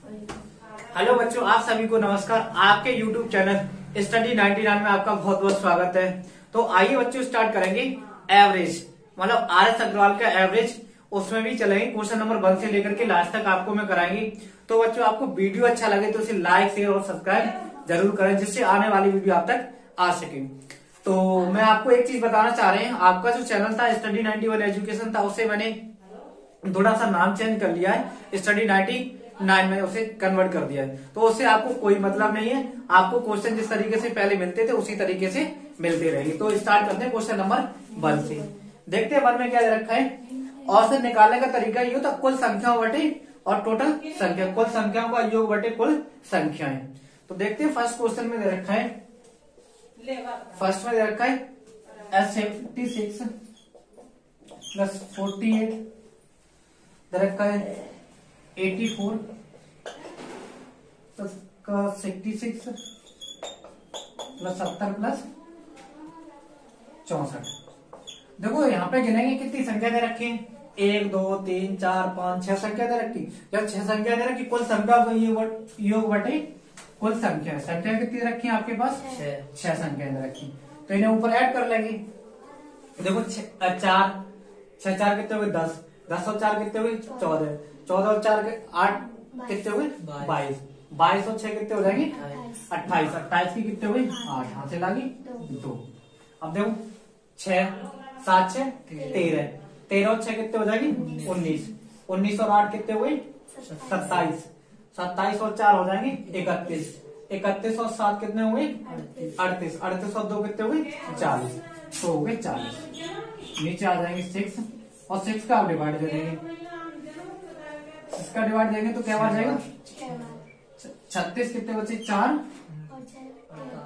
Hello बच्चों, आप सभी को नमस्कार। आपके YouTube चैनल स्टडी 99 में आपका बहुत बहुत स्वागत है। तो आइए बच्चों स्टार्ट करेंगे एवरेज, मतलब RS अग्रवाल का एवरेज, उसमें भी चलेंगे क्वेश्चन नंबर 1 से लेकर के लास्ट तक आपको मैं कराएंगी। तो बच्चों आपको वीडियो अच्छा लगे तो इसे लाइक शेयर और सब्सक्राइब जरूर करें, जिससे आने वाली वीडियो आप तक आ सके। तो मैं आपको एक चीज बताना चाह रहे हैं, आपका जो चैनल था स्टडी 91 एजुकेशन था, उसे मैंने थोड़ा सा नाम चेंज कर लिया है, स्टडी 99 में उसे कन्वर्ट कर दिया है। तो उससे आपको कोई मतलब नहीं है, आपको क्वेश्चन जिस तरीके से पहले मिलते थे उसी तरीके से मिलते रहेंगे। तो स्टार्ट करते हैं क्वेश्चन नंबर 1 से। देखते हैं 1 में क्या दे रखा है। औसत निकालने का तरीका ये होता है कुल संख्याओं बटे और टोटल संख्या, कुल संख्याओं का योग बटे कुल संख्याएं। तो देखते हैं फर्स्ट क्वेश्चन में दे रखा है, फर्स्ट में दे रखा है S76 प्लस 48 दे रखा है 84 प्लस 66 प्लस 70 प्लस 64। देखो यहाँ पे गिनेंगे कितनी संख्या दे रखी है, 1 2 3 4 5 6 संख्या दे रखी। जब 6 संख्या दे रखी, कुल संख्या का योग बटे कुल संख्या, संख्या कितनी दे रखी है आपके पास, 6 संख्या दे रखी। तो इन्हें ऊपर ऐड कर लेंगे। देखो 4 6 4 कितने हुए 10, 10 और 4 कितने हुए 14, 14 और 4 8 कितने हुए 22, 22 और 6 कितने हो जाएंगे 28, 28 की कितने हुए 8, यहाँ से लागी 2। अब देखो 6 7 6 13, 13 और 6 कितने हो जाएंगे 19, 19 और 8 कितने हुए 27, 27 और 4 हो जाएंगे 31, 31 और 7 कितने हुए 38, 38 और 2 कितने हुए 40, तो हो गए 40। नीचे आ जाएंगे 6 और 6 का आप डिवाइड दे देंगे, इसका डिवाइड देंगे तो क्या आ जाएगा 36, कितने बचे 4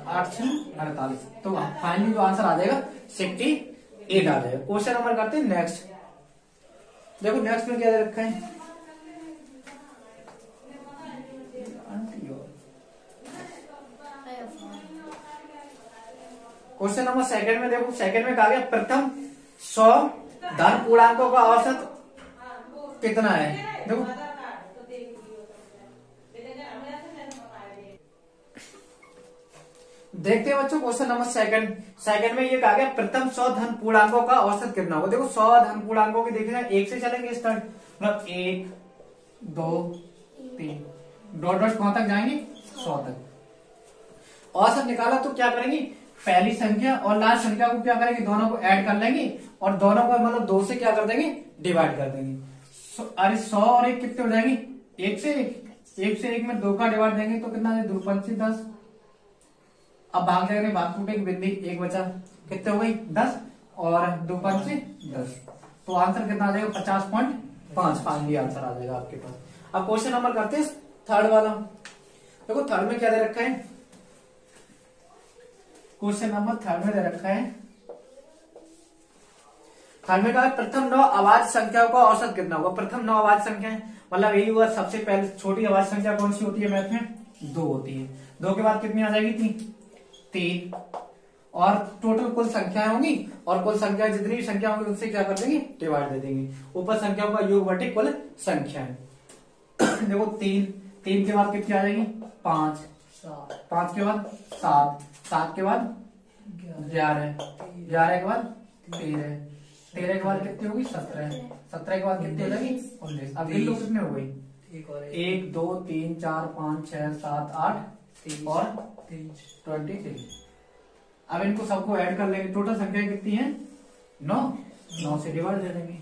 8 6 48। तो फाइनली जो आंसर आ जाएगा 68 आ जाएगा। क्वेश्चन नंबर करते हैं नेक्स्ट। देखो नेक्स्ट में क्या दे रखा है, क्वेश्चन नंबर सेकंड में। देखो सेकंड में कहा गया प्रथम 100 धन पूर्णांकों का औसत कितना है। देखो देखते हैं बच्चों क्वेश्चन नंबर सेकंड में ये कहा गया प्रथम 100 धन पूर्णांकों का औसत कितना होगा। देखो 100 धन पूर्णांकों की देखना, 1 से चलेंगे स्टार्ट, मतलब 1 2 3 डॉट डॉट कहां तक जाएंगे 100 तक। औसत निकाला तो क्या करेंगे, पहली संख्या और लास्ट संख्या को क्या करेंगे, दोनों को ऐड कर लेंगे और दोनों को मतलब 2 से क्या कर देंगे डिवाइड कर देंगे। अरे 100 और 1 कितने हो जाएंगे 1 से 1 में 2 का डिवाइड देंगे तो कितना है 2 5 10। अब भाग जाएंगे, भाग टूटेगी बिंदी 1 बचा, कितने हो गई 10 और 2 5 10। तो आंसर कितना आ जाएगा 50.5 फाइनली आंसर आ जाएगा आपके पास। अब क्वेश्चन नंबर करते हैं थर्ड वाला। देखो थर्ड में क्या दे रखा है, क्वेश्चन नंबर थर्ड में दे रखा है, थर्ड में कहा प्रथम 9 अवाच्य संख्याओं का औसत कितना होगा। प्रथम 9 अवाच्य संख्या है, मतलब यही हुआ सबसे पहले छोटी अवाच्य संख्या कौन सी होती है मैथ में, 2 होती है। 2 के बाद कितनी आ जाएगी 3 और टोटल कुल संख्याएं होंगी और कुल संख्या जितनी भी संख्या होंगी उनसे क्या कर देंगे डिवाइड दे देंगे। ऊपर संख्याओं का योग बटे कुल संख्या है। देखो 3 के बाद कितनी आ जाएगी 5, 5 के बाद 7, 7 के बाद 11, 11 के बाद 13, 13 के बाद कितनी होगी 17, 17 के बाद कितनी हो जाएगी 19। अब इन लोग कितने हो गई 1 2 3 4 5 6 7 8 और 23। अब इनको सबको ऐड कर लेंगे, टोटल संख्या कितनी है 9 से डिवाइड दे देंगे।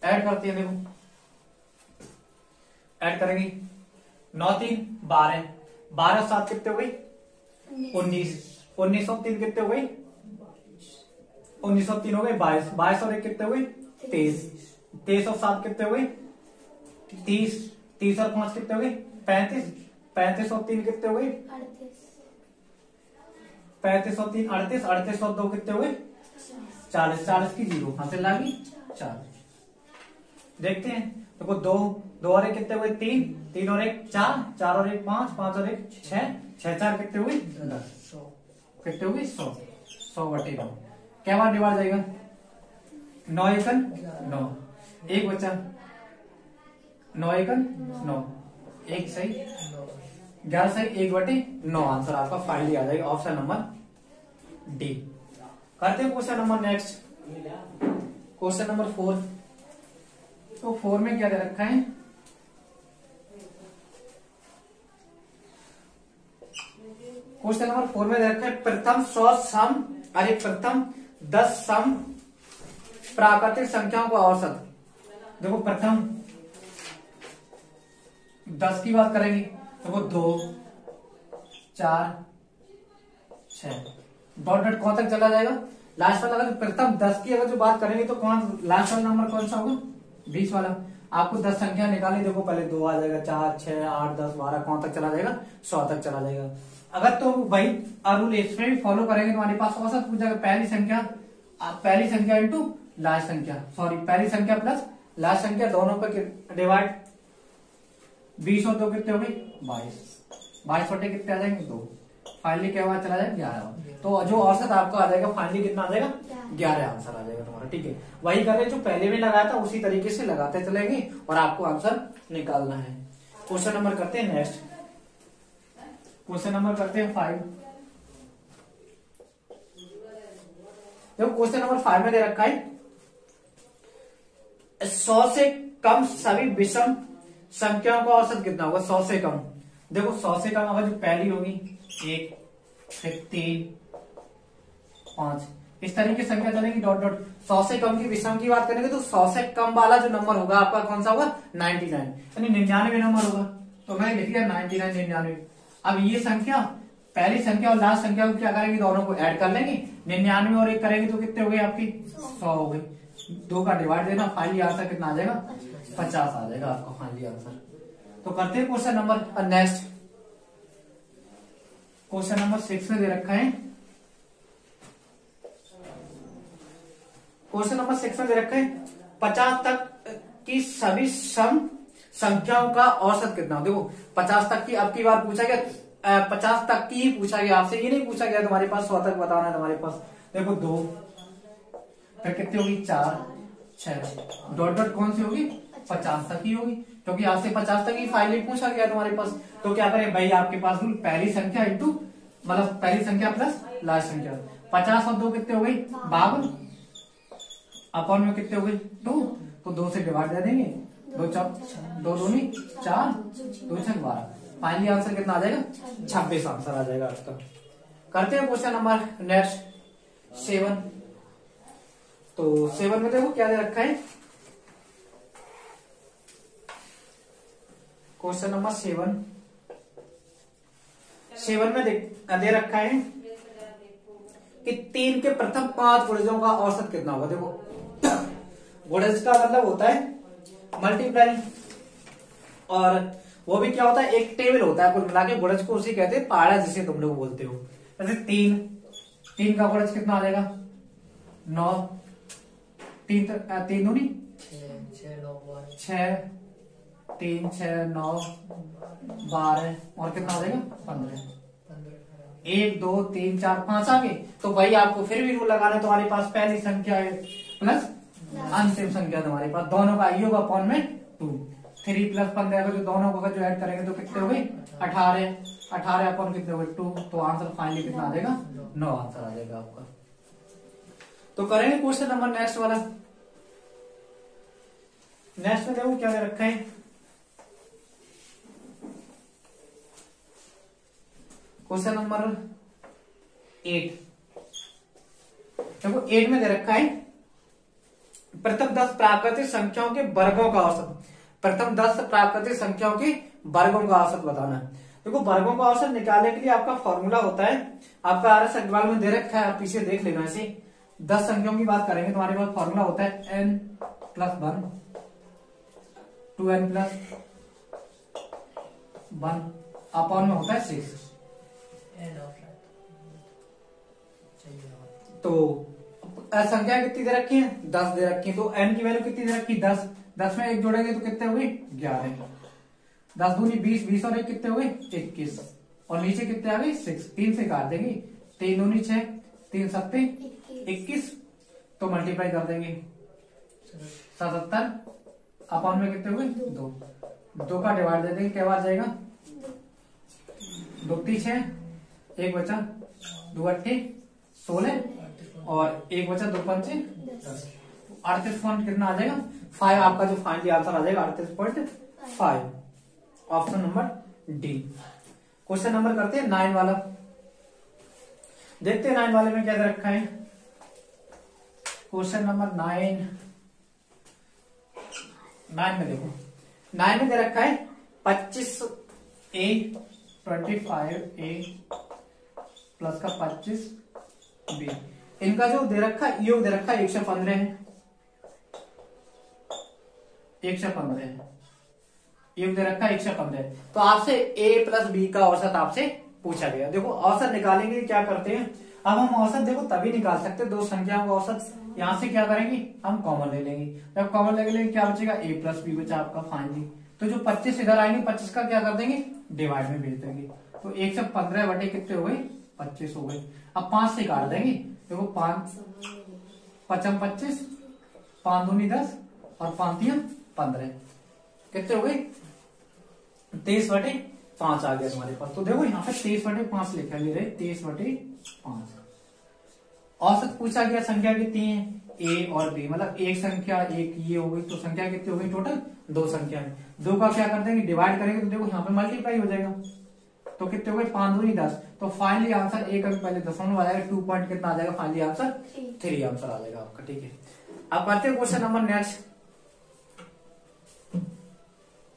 ऐड करते हैं, देखो ऐड करेंगे 9 3 12, 12 और 7 कितने हो गई 19, 19 और 3 कितने हो गई 19 और 3 हो गए 22, 22 और 1 कितने हो गए 23, 23 और 7 कितने हो गए 30, 30 और 5 कितने हो गए 35, 35 और 3 कितने हो गए 35 और 3 38, 38 और 2 कितने हो गए 40, 40 की 0 यहां से लागी 40। देखते हैं, देखो 2 और 1 कितने हुए 3, 3 और 1 4, 4 और 1 5, 5 और 1 6, 6 4 कितने हुए 10, कितने हुए 100, 100 बटे 9। क्या बार डिवाइड जाएगा 9 एकन 9, 1 बचा 9 एकन 9, 1 सही 11 सही 1/9 आंसर आपका फाइनली आ जाएगा ऑप्शन नंबर डी। करते हैं question number next, question number 4। तो 4 में क्या दे रखा है, क्वेश्चन नंबर 4 में दे रखा है प्रथम 100 सम, अरे प्रथम 10 सम प्राकृतिक संख्याओं का औसत। देखो प्रथम 10 की बात करेंगे, देखो 2 4 6 डॉट डॉट कौन तक चला जाएगा, लास्ट वाला। अगर प्रथम 10 की अगर जो बात करेंगे तो कौन लास्ट वाला नंबर कौन सा होगा, 20 वाला। आपको 10 संख्या निकालनी, देखो पहले 2 आ जाएगा, 4 6 8 10 12 कौन तक चला जाएगा, 100 तक चला जाएगा। अगर तो भाई रूल इसमें भी फॉलो करेंगे तो हमारे पास औसत पूछ जाएगा पहली संख्या इंटू लास्ट संख्या, सॉरी पहली संख्या प्लस लास्ट संख्या दोनों पे डिवाइड, 20 और 2 कितने हो गए 22 बटे कितने आ जाएंगे 2, फाइनली क्या हुआ चला जाएगा 11। तो जो औसत आपका आ जाएगा फाइनली कितना आ जाएगा 11 आंसर आ जाएगा तुम्हारा। ठीक है, वही कर रहे जो पहले में लगाया था उसी तरीके से लगाते चलेंगे और आपको आंसर निकालना है। क्वेश्चन नंबर करते हैं नेक्स्ट, क्वेश्चन नंबर करते हैं 5। देखो क्वेश्चन नंबर 5 में दे रखा है 100 से कम सभी विषम संख्याओं का औसत कितना होगा, 100 से कम। देखो 100 से कम अगर जो पहली होगी 1 फिर 3 5 इस तरीके की संख्या चलेगी डॉट डॉट। 100 से कम की विषम की बात करेंगे तो 100 से कम वाला जो नंबर होगा आपका कौन सा होगा 99, यानी 99 नंबर होगा। तो मैं लिख दिया 99 99। अब ये संख्या पहली संख्या और लास्ट संख्या को क्या करेंगे, दोनों को ऐड कर लेंगे, 99 और 1 करेंगे तो कितने हो गए आपकी 100 हो गए। 2 का डिवाइड देना, फाइनली आंसर कितना आ जाएगा 50 आ जाएगा आपका फाइनली आंसर। तो करते हैं question number next, question number 6 में दे रखा है, क्वेश्चन नंबर 6 में दे रखा है 50 तक की सभी सम संख्याओं का औसत कितना। देखो 50 तक की अब की बार पूछा गया, 50 तक की ही पूछा गया आपसे, ये नहीं पूछा गया तुम्हारे पास 100 तक बताना है तुम्हारे पास। देखो 2 फिर कितनी होगी 4 6 डॉट डॉट कौन सी होगी 50 तक ही होगी, क्योंकि आपसे 50 तक ही फाइनली पूछा गया तुम्हारे पास। तो क्या करें भाई, आपके पास रूल पहली संख्या इंटू मतलब पहली संख्या प्लस लास्ट संख्या। 50 और 2 कितने हो गई 52, अपॉन में कितने हो गई 2, तो 2 से डिवाइड दे देंगे, 2 दूनी 4 2 6 12, फाइनली आंसर कितना आ जाएगा 26 आंसर आ जाएगा आपका। करते हैं क्वेश्चन नंबर नेक्स्ट 7। तो 7 में देखो क्या दे रखा है, क्वेश्चन नंबर 7 में दे रखा है कि 3 के प्रथम 5 गुणजों का औसत कितना होगा। देखो गुणज का मतलब होता है मल्टीप्लाई, और वो भी क्या होता है एक टेबल होता है, कुल मिला के गुणज को उसी कहते हैं पाड़ा जिसे तुम लोग बोलते हो। जैसे 3 का गुणज कितना आ जाएगा 9, 3 दूनी 6 3 6 9 12 और कितना आ जाएगा 15। 1 2 3 4 5 आ गए। तो भाई आपको फिर भी रूल लगाना है, तुम्हारे पास पहली संख्या है प्लस अंतिम संख्या तुम्हारे पास, दोनों का आई होगा अपॉन में 2, 3 प्लस 15 जो दोनों को जो ऐड करेंगे तो कितने हो गए 18 अपॉन कितने हो गए 2, तो आंसर फाइनली कितना आ जाएगा 9 आंसर आ जाएगा आपका। तो करेंगे क्वेश्चन नंबर नेक्स्ट वाला। नेक्स्ट में देखो क्या दे रखा है, क्वेश्चन नंबर 8। देखो 8 में दे रखा है प्रथम 10 प्राकृतिक संख्याओं के वर्गों का औसत। प्रथम 10 प्राकृतिक संख्याओं के वर्गों का औसत बताना है। देखो वर्गों का औसत निकालने के लिए आपका फॉर्मूला होता है, आपका आरएस अग्रवाल में दे रखा है, आप पीछे देख लेना। ऐसे 10 संख्याओं की बात करेंगे तुम्हारे पास फॉर्मूला होता है n + 1 2n + 1 अपॉन में होता है 6। तो संख्या कितनी दे रखी है 10 दे रखी है, तो n की वैल्यू कितनी दे रखी 10, 10 में 1 जोड़ेंगे तो कितने हुए 11, 10 दूनी 20, 20 और 1 कितने हुए 21, और नीचे कितने आ गए 6, 3 से काट देंगे, 3 दूनी 6 3 7 21, तो मल्टीप्लाई कर देंगे 77 अपॉन में कितने हुए 2, 2 का डिवाइड दे देंगे, क्या बार जाएगा 2 6, एक बचा 2 8 16 और एक बचा 2 5 38 पॉइंट कितना आ जाएगा 5। आपका जो फाइनली आंसर आ जाएगा 38.5, option number D. Question number करते हैं 9 वाला। देखते हैं 9 वाले में क्या दे रखा है। क्वेश्चन नंबर 9 में देखो, 9 में दे रखा है 25a 25a प्लस का 25b। इनका जो दे रखा है योग दे रखा है 115 है, 115 है, योग दे रखा है 115। तो आपसे a प्लस b का औसत आपसे पूछा गया। देखो औसत निकालेंगे क्या करते हैं, अब हम औसत देखो तभी निकाल सकते हैं, दो संख्याओं का औसत यहां से क्या करेंगे हम कॉमन ले लेंगे। जब कॉमन ले लेंगे क्या बचेगा a प्लस बी बचा आपका फाइनली। तो जो 25 इधर आएंगे 25 का क्या कर देंगे डिवाइड में भेज देंगे। तो 115 बटे कितने हो गए 25 हो गए। अब 5 से काट देंगे, देखो 5 5 25, 5 दूनी 10 और 5 3 15, कितने हो गए 23 बटे 5 आ गया तुम्हारे पास। तो देखो यहाँ पे 23 बटे 5 लिखा ले रहे 23 बटे 5। औसत पूछा गया, संख्या कितनी है a और b, मतलब एक संख्या एक ये हो गई, तो संख्या कितनी हो गई टोटल 2 संख्या है। 2 का क्या कर देंगे डिवाइड करेंगे, तो देखो यहाँ पे मल्टीप्लाई हो जाएगा। तो कितने हो गए 5 दूनी 10, तो फाइनली आंसर एक अंक पहले दशमलव आ जाएगा, 2 पॉइंट कितना आ जाएगा फाइनली आंसर 3 आंसर आ जाएगा आपका। ठीक है, अब करते हैं क्वेश्चन नंबर नेक्स्ट।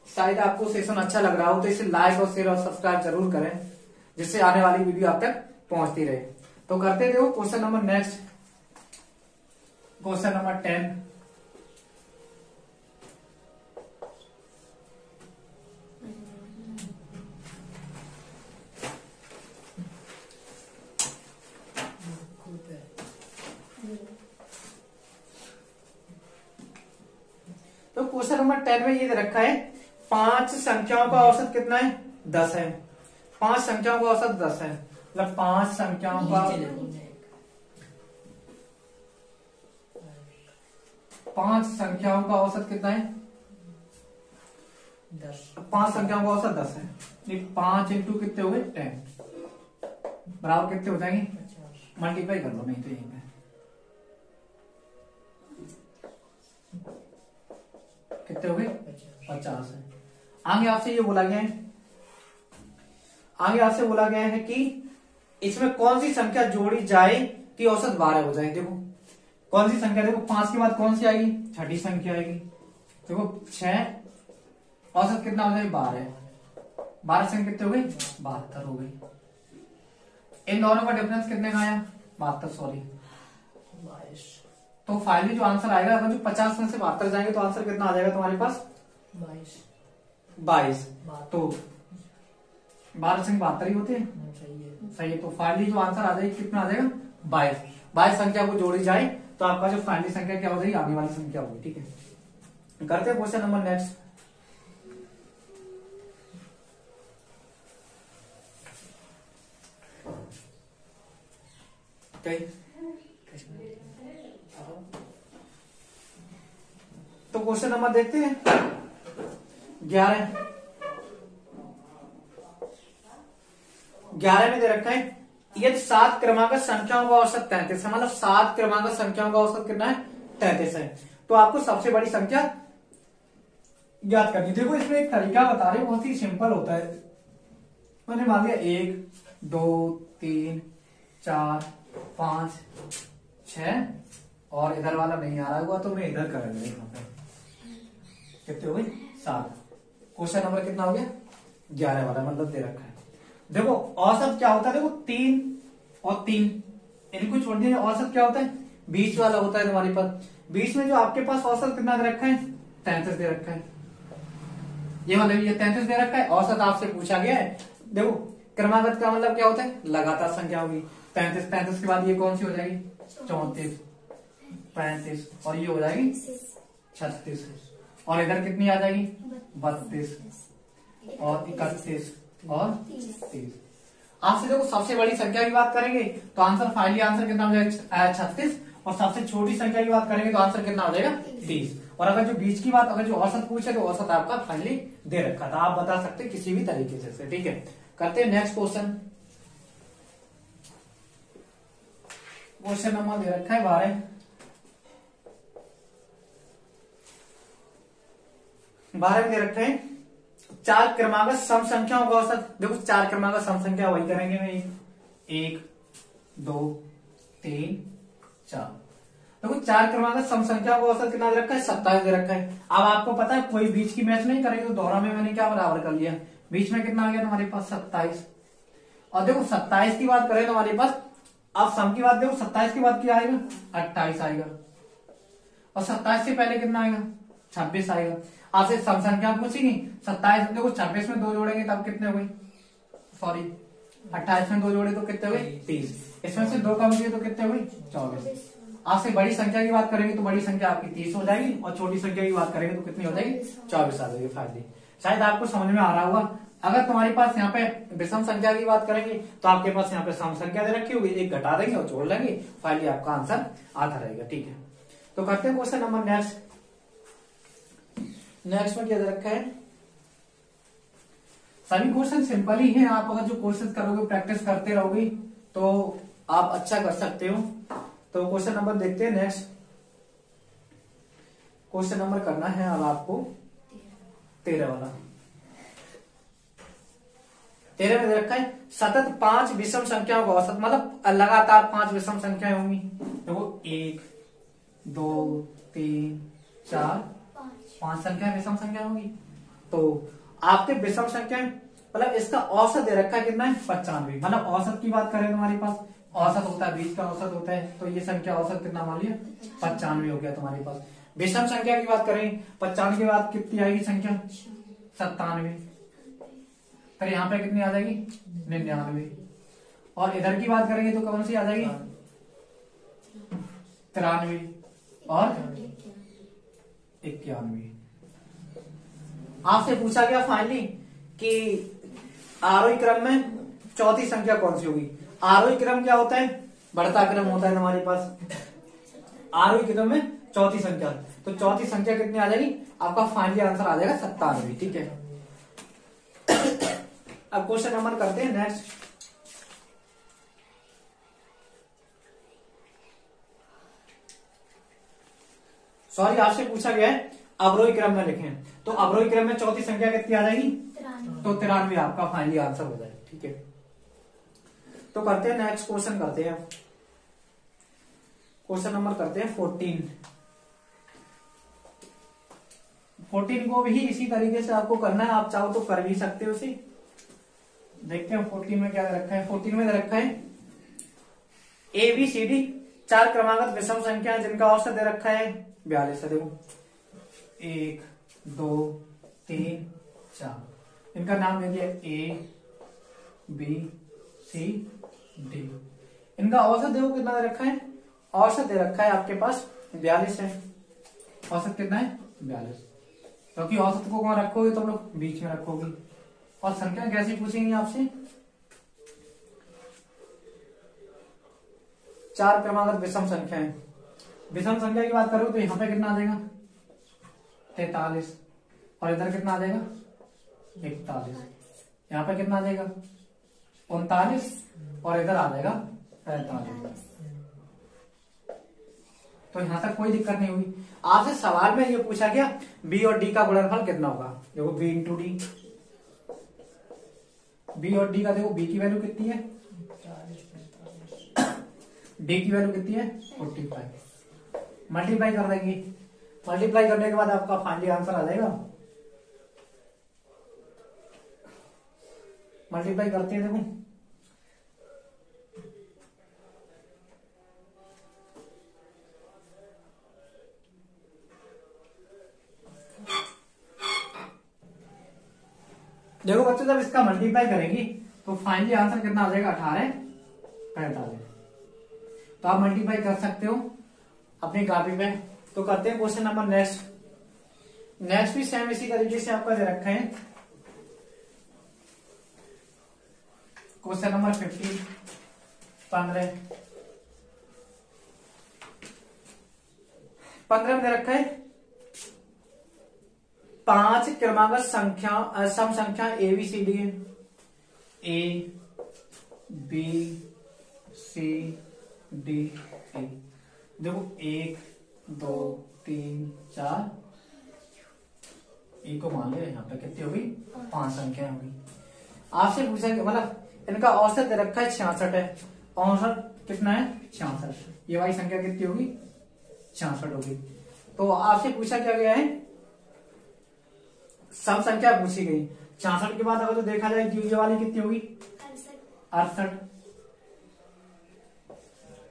शायद आपको सेशन अच्छा लग रहा हो तो इसे लाइक और शेयर और सब्सक्राइब जरूर करें, जिससे आने वाली वीडियो आप तक पहुंचती रहे। तो करते देखो question number next, question number 10। तो क्वेश्चन नंबर 10 में ये दे रखा है 5 संख्याओं का औसत कितना है 10 है। 5 संख्याओं का औसत 10 है, मतलब 5 संख्याओं का 5 संख्याओं का औसत कितना है 10। 5 संख्याओं का औसत 10 है। 5 इंटू कितने हो गए 10 बराबर कितने हो जाएंगे, मल्टीप्लाई कर लो नहीं तो यहीं पे कितने हो गए 50 है। आगे आपसे ये बोला गया है, आगे आपसे बोला गया है कि इसमें कौन सी संख्या जोड़ी जाए कि औसत 12 हो जाए। देखो कौन सी संख्या, देखो 5 के बाद कौन सी आएगी छठी संख्या आएगी। देखो 6 औसत कितना हो जाएगा 12, 12 संख्या कितने हो गई 72 हो गई। इन दोनों का डिफरेंस कितने का आया 72, सॉरी 22। तो फाइनली जो आंसर आएगा, अगर जो 50 में से 72 जाएंगे तो आंसर कितना आ जाएगा तुम्हारे पास 22। तो 12 संख्या 72 ही होते हैं, सही है। तो फाइनली जो आंसर आ जाएगी कितना आ जाएगा 22। 22 संख्या को जोड़ी जाए तो आपका जो फाइनली संख्या क्या हो जाएगी आगे वाली संख्या होगी। ठीक है, करते हैं क्वेश्चन नंबर नेक्स्ट। तो क्वेश्चन नंबर देखते हैं 11 में दे रखा है यदि 7 क्रमांक संख्याओं का औसत 33 है, मतलब 7 क्रमांक संख्याओं का औसत कितना है 33 है, तो आपको सबसे बड़ी संख्या ज्ञात करनी। देखो इसमें एक तरीका बता रहे, बहुत ही सिंपल होता है। मैंने मान लिया 1 2 3 4 5 6 और इधर वाला नहीं आ रहा होगा तो मैं इधर करेंगे। यहाँ पे कितने हो गए 7। क्वेश्चन नंबर कितना हो गया 11 वाला, मतलब दे रखा है। देखो औसत क्या होता है, देखो 3 और 3 इनको छोड़ दिया। औसत क्या होता है बीच वाला होता है तुम्हारे पास। बीच में जो आपके पास औसत कितना दे रखा है 33 दे रखा है। ये मतलब ये 33 दे रखा है, औसत आपसे पूछा गया है। देखो क्रमागत का मतलब क्या होता है लगातार संख्या होगी। 33 के बाद ये कौन सी हो जाएगी 34 35 और ये हो जाएगी 36 और इधर कितनी आ जाएगी 32 और 31 और 30। आपसे देखो सबसे बड़ी संख्या की बात करेंगे तो आंसर फाइनली आंसर कितना हो जाएगा 36 और सबसे छोटी संख्या की बात करेंगे तो आंसर कितना हो जाएगा 30। और अगर जो बीच की बात, अगर जो औसत पूछे तो औसत आपका फाइनली दे रखा था, आप बता सकते किसी भी तरीके से। ठीक है, करते हैं नेक्स्ट क्वेश्चन। क्वेश्चन नंबर दे रखा है 12। 12 में दे रखे हैं 4 क्रमागत सम संख्याओं का औसत। देखो 4 क्रमागत सम संख्या वही करेंगे भाई, 1 2 3 4। देखो 4 क्रमागत सम संख्याओं का औसत कितना दे रखा है, 27 दे रखा है। अब आपको पता है कोई बीच की मैच नहीं करेगी, तो दोहरा में मैंने क्या बराबर कर लिया, बीच में कितना आ गया तुम्हारे पास 27। और देखो 27 की बात करें तो हमारे पास, अब सम की बात देखो 27 की बात क्या आएगा, 28 आएगा। और 27 से पहले कितना आएगा, 26 आएगा। आपसे सम संख्या पूछेगी, 27 देखो 26 में 2 जोड़ेंगे तब कितने हो गए, सॉरी 28 में 2 जोड़े तो कितने हुए 30। इसमें से 2 कम किए तो कितने हुए 24। आपसे बड़ी संख्या की बात करेंगे तो बड़ी संख्या आपकी 30 हो जाएगी, और छोटी संख्या की बात करेंगे तो कितनी हो जाएगी 24 आ जाएगी फाइनली। शायद आपको समझ में आ रहा होगा। अगर तुम्हारे पास यहाँ पे विषम संख्या की बात करेंगे तो आपके पास यहाँ पे सम संख्या दे रखी होगी, एक घटा देंगे और जोड़ लेंगे, फाइनली आपका आंसर आता रहेगा। ठीक है, तो करते हैं क्वेश्चन नंबर नेक्स्ट। नेक्स्ट में क्या दे रखा है, सभी क्वेश्चन सिंपल ही हैं। आप अगर जो कोशिश करोगे, प्रैक्टिस करते रहोगे तो आप अच्छा कर सकते हो। तो क्वेश्चन नंबर देखते हैं नेक्स्ट। क्वेश्चन नंबर करना है अब आपको 13 वाला। 13 में दे रखा है सतत 5 विषम संख्याओं का औसत, मतलब लगातार 5 विषम संख्याएं होंगी। देखो 1 2 3 4 5 संख्याएं विषम संख्या होंगी। तो आपके विषम संख्या मतलब इसका औसत दे रखा है कितना है 95। मतलब औसत की बात करें तो हमारे पास औसत होता है, बीच का औसत होता है, तो ये संख्या औसत कितना मान लिया 95 हो गया तुम्हारे पास। विषम संख्या की बात करें 95 के बाद कितनी आएगी संख्या 97, फिर यहाँ पे कितनी आ जाएगी 99, और इधर की बात करेंगे तो कौन सी आ जाएगी 93 और 91। आपसे पूछा गया फाइनली कि आरोही क्रम में चौथी संख्या कौन सी होगी। आरोही क्रम क्या होता है, बढ़ता क्रम होता है हमारे पास। आरोही क्रम में चौथी संख्या, तो चौथी संख्या कितनी आ जाएगी, आपका फाइनली आंसर आ जाएगा 97। ठीक है, अब क्वेश्चन नंबर करते हैं नेक्स्ट। सॉरी, आपसे पूछा गया है अवरोही क्रम में लिखें, तो अवरोही क्रम में चौथी संख्या कितनी आ जाएगी, तो 93 आपका फाइनली आंसर हो जाएगा। ठीक है, तो करते हैं नेक्स्ट क्वेश्चन करते हैं। क्वेश्चन नंबर करते हैं 14। 14 को भी इसी तरीके से आपको करना है, आप चाहो तो कर भी सकते हो उसे। देखते हैं 14 में क्या दे रखा है। 14 में दे रखा है ABCD 4 क्रमागत विषम संख्या जिनका औसत दे रखा है 42 है। देखो 1 2 3 4, इनका नाम दे दिया ABCD। इनका औसत देखो कितना दे रखा है, औसत दे रखा है आपके पास 42 है। औसत कितना है 42, क्योंकि औसत को कहाँ रखोगे तुम लोग, बीच में रखोगे। और संख्या कैसे पूछेंगे आपसे, 4 क्रमागत विषम संख्या है। विषम संख्या की बात करो तो यहाँ पे कितना आ जाएगा 43, और इधर कितना आ जाएगा 41, यहाँ पे कितना आ जाएगा 39, और इधर आ जाएगा 45। तो यहां तक कोई दिक्कत नहीं हुई। आपसे सवाल में ये पूछा गया बी और डी का गुणनफल कितना होगा। देखो बी इंटू डी, बी और डी का देखो, बी की वैल्यू कितनी है, डी की वैल्यू कितनी है 45। मल्टीप्लाई कर देंगे, मल्टीप्लाई करने के बाद आपका फाइनली आंसर आ जाएगा। मल्टीप्लाई करते हैं, देखो देखो बच्चों, जब इसका मल्टीप्लाई करेंगे तो फाइनली आंसर कितना आ जाएगा 18 45। तो आप मल्टीप्लाई कर सकते हो अपनी कॉपी पे। तो करते हैं क्वेश्चन नंबर नेक्स्ट। नेक्स्ट भी सेम इसी तरीके से आपका दे रखा है। क्वेश्चन नंबर 15 15 में दे रखा है 5 क्रमांक संख्या सम संख्या ए बी सी डी है। A B C D E. देखो 1 2 3 4, ए को मान ले, यहाँ पे कितनी होगी 5 संख्या होगी। आपसे पूछा कि मतलब इनका औसत दे रखा है 66 है, औसत कितना है 66, ये वाली संख्या कितनी होगी 66 होगी। तो आपसे पूछा क्या गया है, सम संख्या पूछी गई। 66 के बाद अगर तो देखा जाए ये वाली कितनी होगी 68,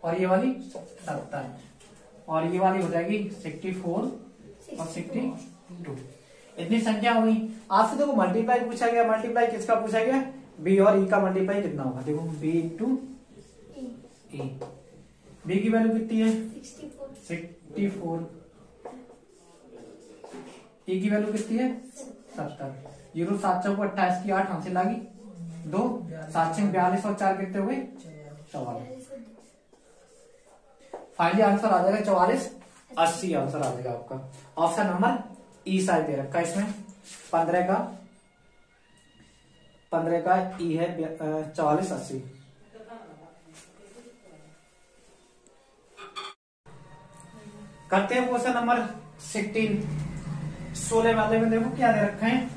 और ये वाली 70, और ये वाली हो जाएगी 64 और 62। इतनी संख्या हो गई। आपसे देखो मल्टीप्लाई पूछा गया, मल्टीप्लाई किसका पूछा गया, बी और ई का मल्टीप्लाई कितना होगा। देखो बी इंटू ई, बी की वैल्यू कितनी है 64, ई की वैल्यू कितनी है 70। 0 7 चौको 28 की 8 हासिल लागी 2, 7 6 42 और 4 कितने हुए 44। फाइनली आंसर आ जाएगा 44 80 आंसर आ जाएगा आपका। ऑप्शन नंबर ई साइड दे रखा है इसमें। 15 का ई है 44 80। करते हैं क्वेश्चन नंबर 16। 16 वाले में देखो क्या दे रखा है,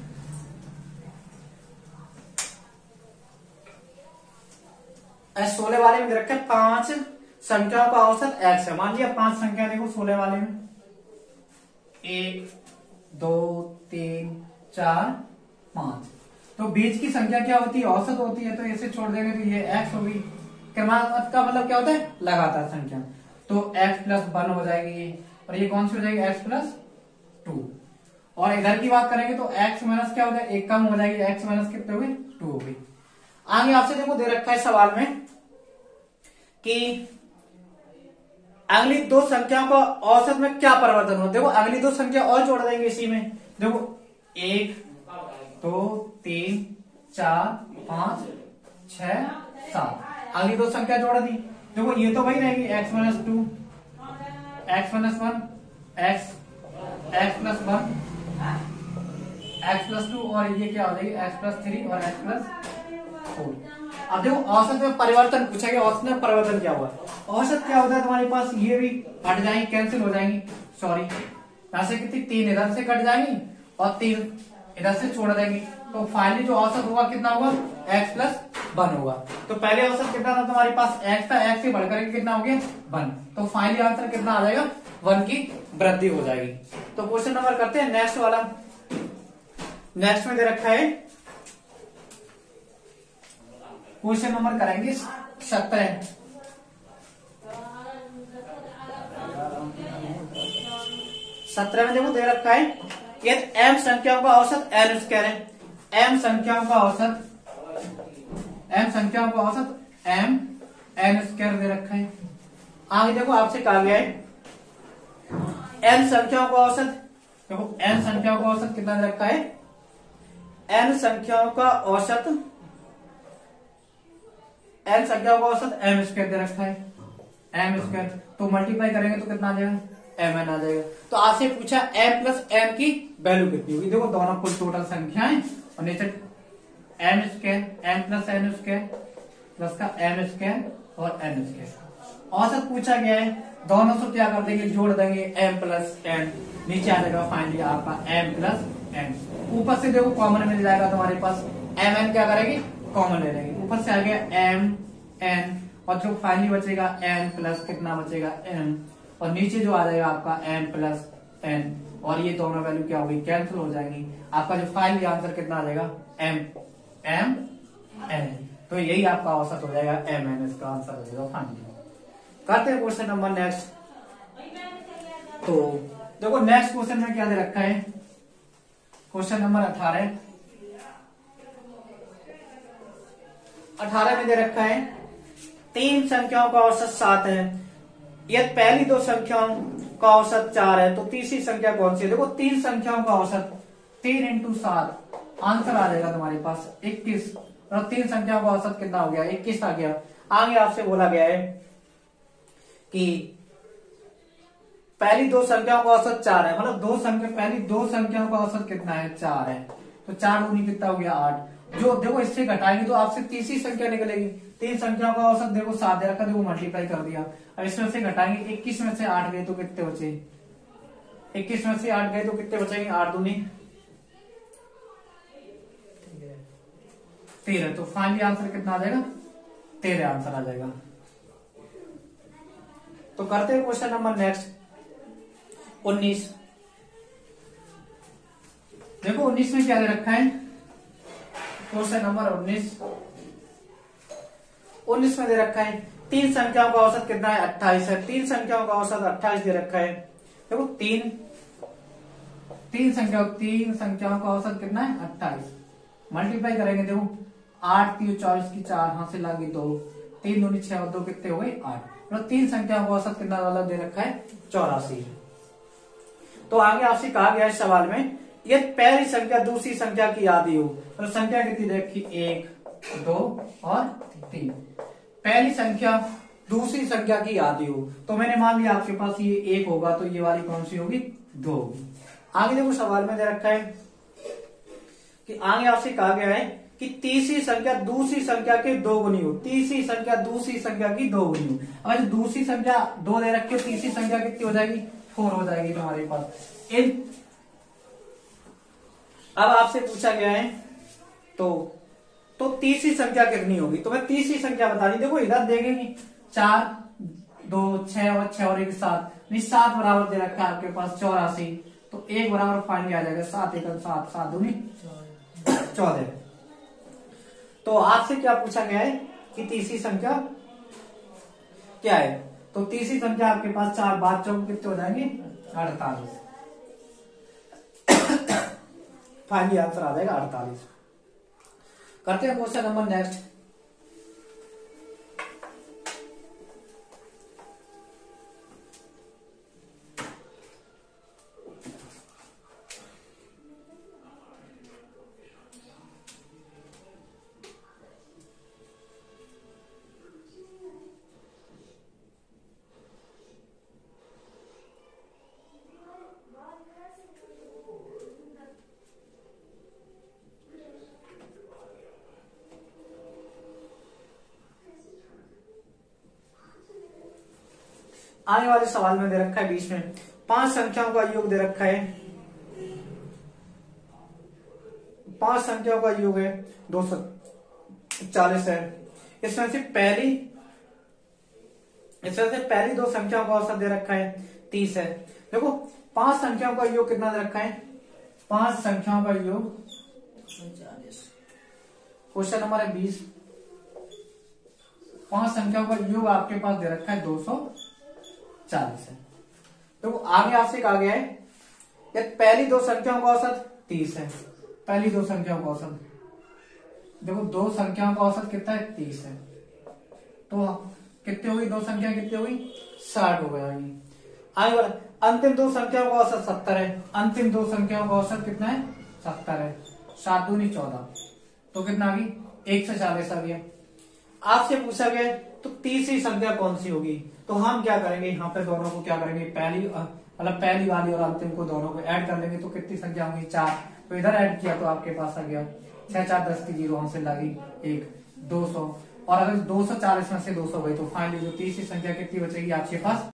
एस 16 वाले में दे रखा है 5 संख्याओं का औसत x है। मान लिया 5 संख्या देखो 16 वाले में 1 2 3 4 5, तो बीच की संख्या क्या होती है औसत होती है, तो इसे छोड़ देंगे तो ये x होगी। क्रमांक का मतलब क्या होता है लगातार संख्या, तो x प्लस 1 हो जाएगी ये, और ये कौन सी हो जाएगी x प्लस 2। और इधर की बात करेंगे तो x माइनस क्या हो जाएगा, एक कम हो जाएगी, x माइनस कितने हो गए 2 हो गई। आगे आपसे देखो दे रखा है सवाल में कि अगली 2 संख्याओं का औसत में क्या परिवर्तन हो। देखो अगली 2 संख्या और जोड़ देंगे इसी में। देखो 1 2 3 4 5 6 7, अगली 2 संख्या जोड़ दी। देखो ये तो वही रहेगी x minus 2, x minus 1, x plus 1, x plus 2, और ये क्या हो जाएगी x प्लस 3 और x प्लस 4। अब देखो औसत में परिवर्तन पूछा गया, औसत में परिवर्तन क्या हुआ। औसत क्या होता है तुम्हारे पास, ये भी हट जाएंगी, कैंसिल हो जाएंगी, सॉरी यहां से कितनी 3 इधर से कट जाएंगी और 3 इधर से छोड़ देंगी, तो फाइनली जो औसत होगा कितना होगा x प्लस 1 होगा। तो पहले औसत कितना था तुम्हारे पास x था, x से बढ़कर कितना हो गया 1, तो फाइनली आंसर कितना आ जाएगा 1 की वृद्धि हो जाएगी। तो क्वेश्चन नंबर करते हैं नेक्स्ट वाला। नेक्स्ट में दे रखा है क्वेश्चन नंबर करेंगे 17। 17 में देखो दे रखा है यदि m संख्याओं का औसत n स्क्वायर है। m संख्याओं का औसत m n स्क्वायर दे रखा है। आगे देखो आपसे कहा गया है n संख्याओं का औसत, देखो n संख्याओं का औसत कितना दे रखा है, n संख्याओं का औसत m स्क्वायर दे रखा है, m स्क्वायर, तो मल्टीप्लाई करेंगे तो कितना आ जाएगा mn आ जाएगा। तो आपसे पूछा m प्लस m की वैल्यू कितनी होगी। देखो दोनों कुल टोटल संख्याएं और नीचे m square, m plus n square plus का m स्क्वायर और n स्क्वायर। औसत पूछा गया है, दोनों से क्या कर देंगे जोड़ देंगे m प्लस n, नीचे आ जाएगा फाइनली आपका m प्लस n। ऊपर से देखो कॉमन मिल जाएगा तुम्हारे पास, mn क्या करेगी कॉमन ले लेंगे, ऊपर से आ गया m n, और जो फाइनली बचेगा n प्लस कितना बचेगा m, और नीचे जो आ जाएगा आपका m प्लस n, और ये दोनों वैल्यू क्या होगी कैंसिल हो जाएंगी। आपका जो फाइनली आंसर कितना आ जाएगा m n, तो यही आपका औसत हो जाएगा m n, इसका आंसर हो जाएगा फाइनली। करते हैं क्वेश्चन नंबर नेक्स्ट। तो देखो नेक्स्ट क्वेश्चन में क्या दे रखा है, क्वेश्चन नंबर 18 में दे रखा है 3 संख्याओं का औसत 7 है, यदि पहली 2 संख्याओं का औसत 4 है तो तीसरी संख्या कौन सी है। देखो 3 संख्याओं का औसत 3 इंटू 7 आंसर आ जाएगा तुम्हारे पास 21, और 3 संख्याओं का औसत कितना हो गया 21 आ गया। आगे आपसे बोला गया है कि पहली दो संख्याओं का औसत 4 है, मतलब पहली दो संख्याओं का औसत कितना है, 4 है। तो 4 दूनी कितना हो गया, 8। जो देखो इससे घटाएंगे तो आपसे तीसरी संख्या निकलेगी। तीन संख्याओं का औसत देखो 7 दे रखा, देखो मल्टीप्लाई कर दिया। अब इसमें से घटाएंगे, 21 में से 8 गए तो कितने बचे, 21 में से 8 गए तो कितने बचेंगे, 8 दूनी 13। तो फाइनली आंसर कितना आ जाएगा, 13 आंसर आ जाएगा। तो करते हैं क्वेश्चन नंबर नेक्स्ट 19। देखो 19 में क्या दे रखा है, क्वेश्चन नंबर 19 में दे रखा है तीन संख्याओं का औसत कितना है, 28 है। तीन संख्याओं का औसत 28 दे रखा है। देखो तीन संख्याओं का औसत कितना है, 28। मल्टीप्लाई करेंगे, देखो 8 3 24 की 4 हाथ से लागी 2, 3 दूनी 6 और 2 कितने हो गए, 8। मतलब तीन संख्याओं का औसत कितना वाला दे रखा है, 84। तो आगे आपसे कहा गया है सवाल में, यदि पहली संख्या दूसरी संख्या की आधी हो, तो संख्या कितनी देखी, 1 2 और 3। पहली संख्या दूसरी संख्या की आधी हो, तो मैंने मान लिया आपके पास ये 1 होगा, तो ये वाली कौन सी होगी, 2 होगी। आगे देखो सवाल में दे रखा है कि आगे आपसे कहा गया है कि तीसरी संख्या दूसरी संख्या के 2 गुनी हो। तीसरी संख्या दूसरी संख्या की 2 गुनी हो। अगर दूसरी संख्या 2 दे रखी हो, तीसरी संख्या कितनी हो जाएगी, 4 हो जाएगी तुम्हारे पास। अब आपसे पूछा गया है तो तीसरी संख्या कितनी होगी, तो मैं तीसरी संख्या बता दी। देखो इधर देखेंगे 4 2 6 और 6 और 1 7, 7 बराबर दे रखा है आपके पास 84। तो 1 बराबर फाइनली आ जाएगा 7 1 7 7 दूनी 14। तो आपसे क्या पूछा गया है कि तीसरी संख्या क्या है, तो तीसरी संख्या आपके पास 4 5 चौक कितने हो जाएंगे, 48। फाइनली आंसर आ जाएगा 48। करते हैं क्वेश्चन नंबर नेक्स्ट। आने वाले सवाल में दे रखा है बीच में 5 संख्याओं का योग दे रखा है। 5 संख्याओं का योग है 240 है। इसमें से पहली दो संख्याओं का औसत दे रखा है 30 है। देखो 5 संख्याओं का योग कितना दे रखा है, 5 संख्याओं का योग, क्वेश्चन नंबर है 20। 5 संख्याओं का योग आपके पास दे रखा है 240 है। तो आगे आपसे कहा गया है पहली दो संख्याओं का औसत 30 है। पहली दो संख्याओं का औसत, देखो दो संख्याओं का औसत कितना है, 30 है। तो कितनी होगी, दो संख्या कितनी होगी, 60 हो गया। आगे वाला अंतिम दो संख्याओं का औसत 70 है। अंतिम दो संख्याओं का औसत कितना है, 70 है। 7 दूनी 14, तो कितना आ गई, 140 आ गया। आपसे पूछा गया तो तीसरी संख्या कौन सी होगी, तो हम क्या करेंगे, यहाँ पे दोनों को क्या करेंगे, पहली वाली और अंतिम को दोनों को ऐड कर लेंगे। तो कितनी संख्या होगी, 4। तो इधर ऐड किया तो आपके पास आ गया 6 4 10 की 0 हमसे लगी 1 200। और अगर 240 में से 200 गई तो फाइनली जो तीसरी संख्या कितनी बचेगी आपके पास,